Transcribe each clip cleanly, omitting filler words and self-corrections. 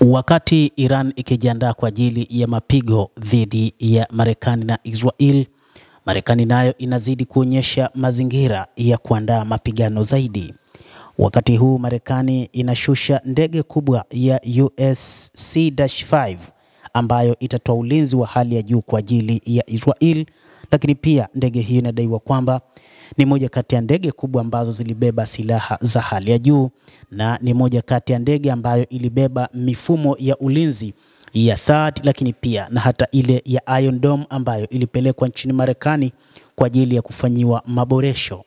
Wakati Iran ikijiandaa kwa ajili ya mapigo dhidi ya Marekani na Israel, Marekani nayo inazidi kuonyesha mazingira ya kuandaa mapigano zaidi. Wakati huu Marekani inashusha ndege kubwa ya US C-5 ambayo itatoa ulinzi wa hali ya juu kwa ajili ya Israel, lakini pia ndege hiyo inadaiwa kwamba ni moja kati ya ndege kubwa ambazo zilibeba silaha za hali ya juu na ni moja kati ya ndege ambayo ilibeba mifumo ya ulinzi ya THAAD, lakini pia na hata ile ya Iron Dome ambayo ilipelekwa nchini Marekani kwa ajili ya kufanyiwa maboresho.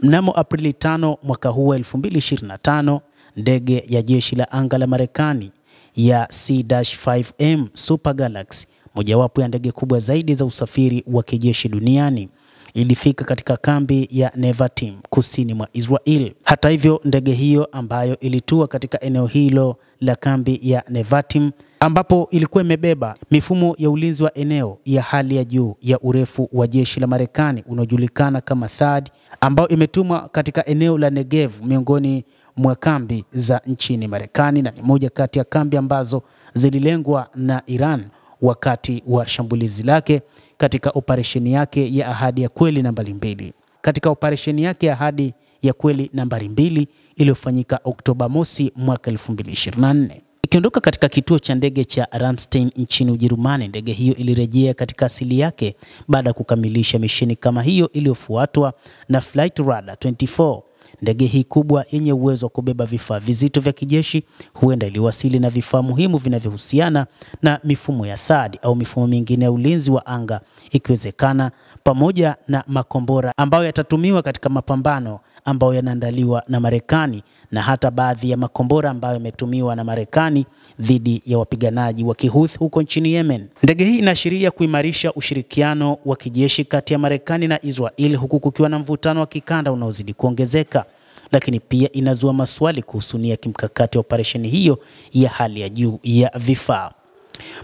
Mnamo Aprili 5 mwaka huu 2025, ndege ya jeshi la anga la Marekani ya C-5M Super Galaxy, mojawapo ya ndege kubwa zaidi za usafiri wa kijeshi duniani, ilifika katika kambi ya Nevatim kusini mwa Israel. Hata hivyo, ndege hiyo ambayo ilitua katika eneo hilo la kambi ya Nevatim, ambapo ilikuwa imebeba mifumo ya ulinzi wa eneo ya hali ya juu ya urefu wa jeshi la Marekani unaojulikana kama THAAD, ambao imetumwa katika eneo la Negev miongoni mwa kambi za nchini Marekani, na ni moja kati ya kambi ambazo zililengwa na Iran wakati wa shambulizi lake katika operesheni yake ya Ahadi ya Kweli nambari 2. Katika operesheni yake ya Ahadi ya Kweli nambari 2 iliyofanyika Oktoba mosi mwaka 2024. Ikiondoka katika kituo cha ndege cha Ramstein nchini Ujerumani, ndege hiyo ilirejea katika asili yake baada ya kukamilisha misheni kama hiyo iliyofuatwa na Flight Radar 24. Ndege hii kubwa yenye uwezo wa kubeba vifaa vizito vya kijeshi huenda iliwasili na vifaa muhimu vinavyohusiana na mifumo ya THAAD au mifumo mingine ya ulinzi wa anga, ikiwezekana pamoja na makombora ambayo yatatumiwa katika mapambano ambayo yanaandaliwa na Marekani, na hata baadhi ya makombora ambayo yametumiwa na Marekani dhidi ya wapiganaji wa Kihouthi huko nchini Yemen. Ndege hii inaashiria kuimarisha ushirikiano wa kijeshi kati ya Marekani na Israel, huku kukiwa na mvutano wa kikanda unaozidi kuongezeka, lakini pia inazua maswali kuhusu nia kimkakati ya operesheni hiyo ya hali ya juu ya vifaa.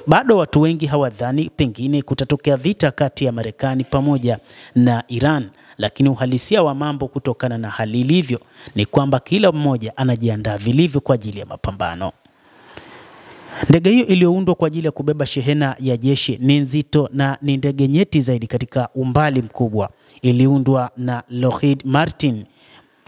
Bado watu wengi hawadhani pengine kutatokea vita kati ya Marekani pamoja na Iran, lakini uhalisia wa mambo kutokana na hali ilivyo ni kwamba kila mmoja anajiandaa vilivyo kwa ajili ya mapambano. Ndege hiyo iliyoundwa kwa ajili ya kubeba shehena ya jeshi ni nzito na ni ndege nyeti zaidi katika umbali mkubwa. Iliundwa na Lockheed Martin.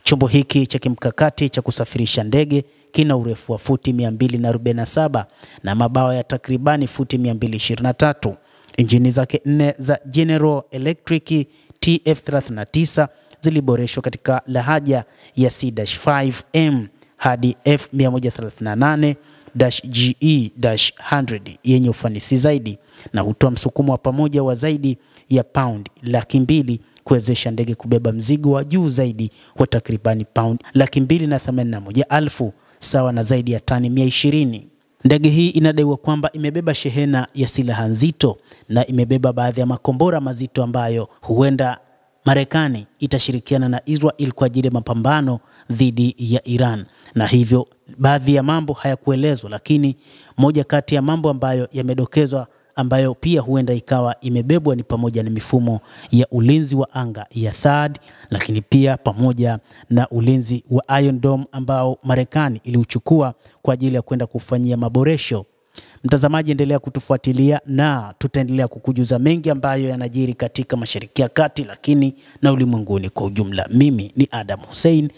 Chombo hiki cha kimkakati cha kusafirisha ndege kina urefu wa futi 247 na mabawa ya takribani futi 223. Injini zake 4 za General Electric TF39 ziliboreshwa katika lahaja ya C-5M hadi F138-GE-100 yenye ufanisi zaidi na hutoa msukumo wa pamoja wa zaidi ya pound 200,000 kuwezesha ndege kubeba mzigo wa juu zaidi wa takribani pound 281,000 sawa na zaidi ya tani 120. Ndege hii inadaiwa kwamba imebeba shehena ya silaha nzito na imebeba baadhi ya makombora mazito ambayo huenda Marekani itashirikiana na Israel kwa ajili ya mapambano dhidi ya Iran, na hivyo baadhi ya mambo hayakuelezwa, lakini moja kati ya mambo ambayo yamedokezwa ambayo pia huenda ikawa imebebwa ni pamoja na mifumo ya ulinzi wa anga ya THAAD, lakini pia pamoja na ulinzi wa Iron Dome ambao Marekani iliuchukua kwa ajili ya kwenda kufanyia maboresho. Mtazamaji, endelea kutufuatilia na tutaendelea kukujuza mengi ambayo yanajiri katika Mashariki ya Kati, lakini na ulimwenguni kwa ujumla. Mimi ni Adam Hussein.